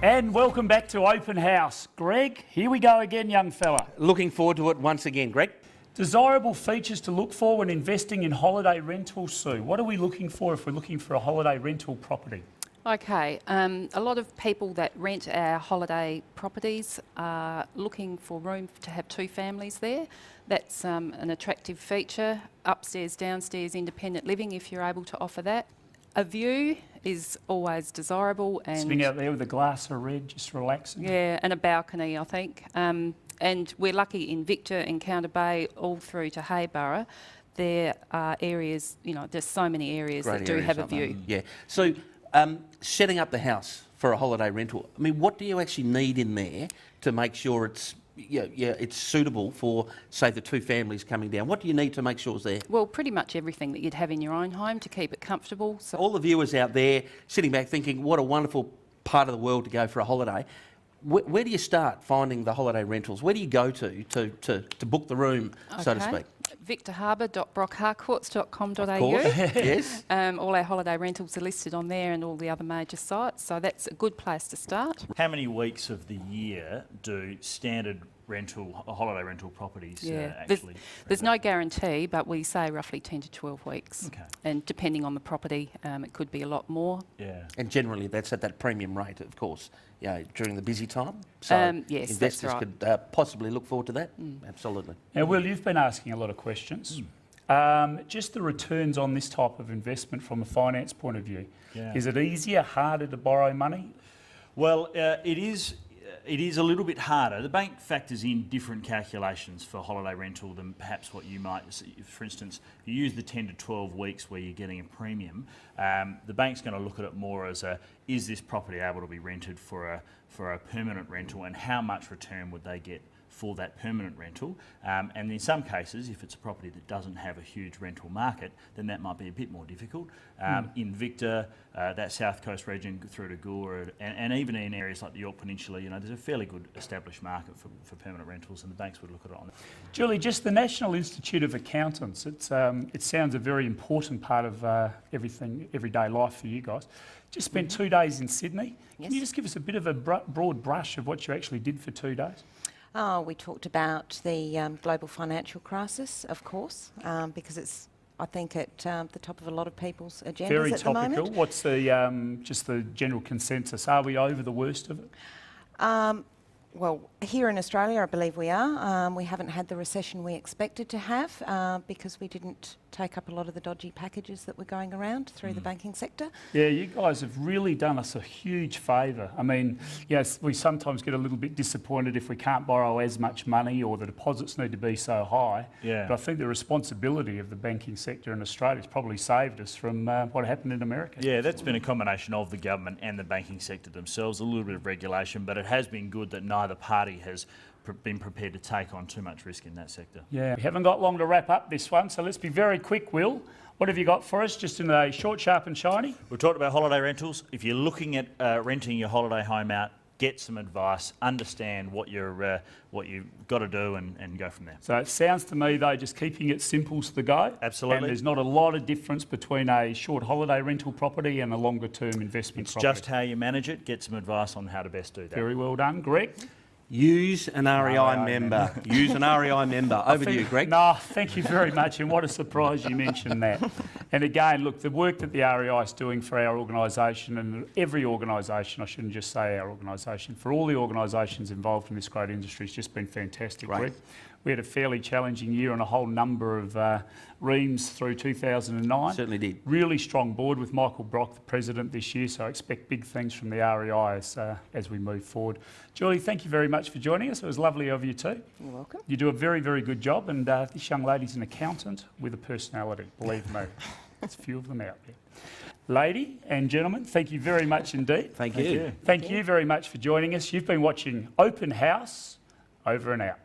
And welcome back to Open House. Greg, here we go again, young fella. Looking forward to it once again, Greg. Desirable features to look for when investing in holiday rentals, Sue. What are we looking for if we're looking for a holiday rental property? Okay, a lot of people that rent our holiday properties are looking for room to have two families there. That's an attractive feature. Upstairs, downstairs, independent living, if you're able to offer that. A view is always desirable. And sitting out there with a glass of red, just relaxing. Yeah, and a balcony, I think. And we're lucky in Victor and Counter Bay all through to Hayborough. There are areas, you know, there's so many areas that do have a view. Yeah. So setting up the house for a holiday rental, I mean, what do you actually need in there to make sure it's it's suitable for, say, the two families coming down? What do you need to make sure it's there? Well, pretty much everything that you'd have in your own home to keep it comfortable. So all the viewers out there sitting back thinking, what a wonderful part of the world to go for a holiday. Where do you start finding the holiday rentals? Where do you go to book the room, so to speak? victorharbour.brockharcourts.com.au. Of course, yes. All our holiday rentals are listed on there and all the other major sites, so that's a good place to start. How many weeks of the year do standard holiday rental properties actually? There's no guarantee, but we say roughly 10 to 12 weeks. Okay. And depending on the property, it could be a lot more. Yeah. And generally that's at that premium rate, of course, during the busy time. So yes, investors that's right. could possibly look forward to that. Absolutely. Now, Will, you've been asking a lot of questions. Just the returns on this type of investment from a finance point of view. Yeah. Is it easier, harder to borrow money? Well, it is a little bit harder. The bank factors in different calculations for holiday rental than perhaps what you might see. For instance, if you use the 10 to 12 weeks where you're getting a premium, the bank's going to look at it more as is this property able to be rented for a permanent rental, and how much return would they get for that permanent rental? And in some cases, if it's a property that doesn't have a huge rental market, then that might be a bit more difficult. In Victor, that South Coast region through to Gore, and even in areas like the York Peninsula, there's a fairly good established market for permanent rentals, and the banks would look at it on that. Julie, just the National Institute of Accountants, it sounds a very important part of everyday life for you guys. Just spent 2 days in Sydney. Yes. Can you just give us a bit of a broad brush of what you actually did for 2 days? We talked about the global financial crisis, of course, because it's, I think, at the top of a lot of people's agendas Very at the moment. topical. What's the just the general consensus? Are we over the worst of it? Well, here in Australia, I believe we are. We haven't had the recession we expected to have because we didn't take up a lot of the dodgy packages that were going around through the banking sector. Yeah, you guys have really done us a huge favour. I mean, yes, we sometimes get a little bit disappointed if we can't borrow as much money or the deposits need to be so high. Yeah. But I think the responsibility of the banking sector in Australia has probably saved us from what happened in America. Yeah, that's been a combination of the government and the banking sector themselves, a little bit of regulation, but it has been good that neither party has been prepared to take on too much risk in that sector. Yeah, we haven't got long to wrap up this one, so let's be very quick, Will. What have you got for us, just in a short, sharp and shiny? We've talked about holiday rentals. If you're looking at renting your holiday home out, get some advice, understand what you've got to do, and go from there. So it sounds to me, though, just keeping it simple's the go. Absolutely. And there's not a lot of difference between a short holiday rental property and a longer-term investment property. Just how you manage it. Get some advice on how to best do that. Very well done. Greg? Use an REI member. Use an REI member. Over to you, Greg. No, thank you very much, and what a surprise you mentioned that. And again, look, the work that the REI is doing for our organisation, and every organisation, I shouldn't just say our organisation, for all the organisations involved in this great industry, has just been fantastic, Greg. We had a fairly challenging year on a whole number of reams through 2009. Certainly did. Really strong board with Michael Brock, the president, this year, so I expect big things from the REI as we move forward. Julie, thank you very much for joining us. It was lovely of you too. You're welcome. You do a very, very good job, and this young lady's an accountant with a personality, believe me. There's a few of them out there. Lady and gentlemen, thank you very much indeed. Thank you. Thank you very much for joining us. You've been watching Open House, over and out.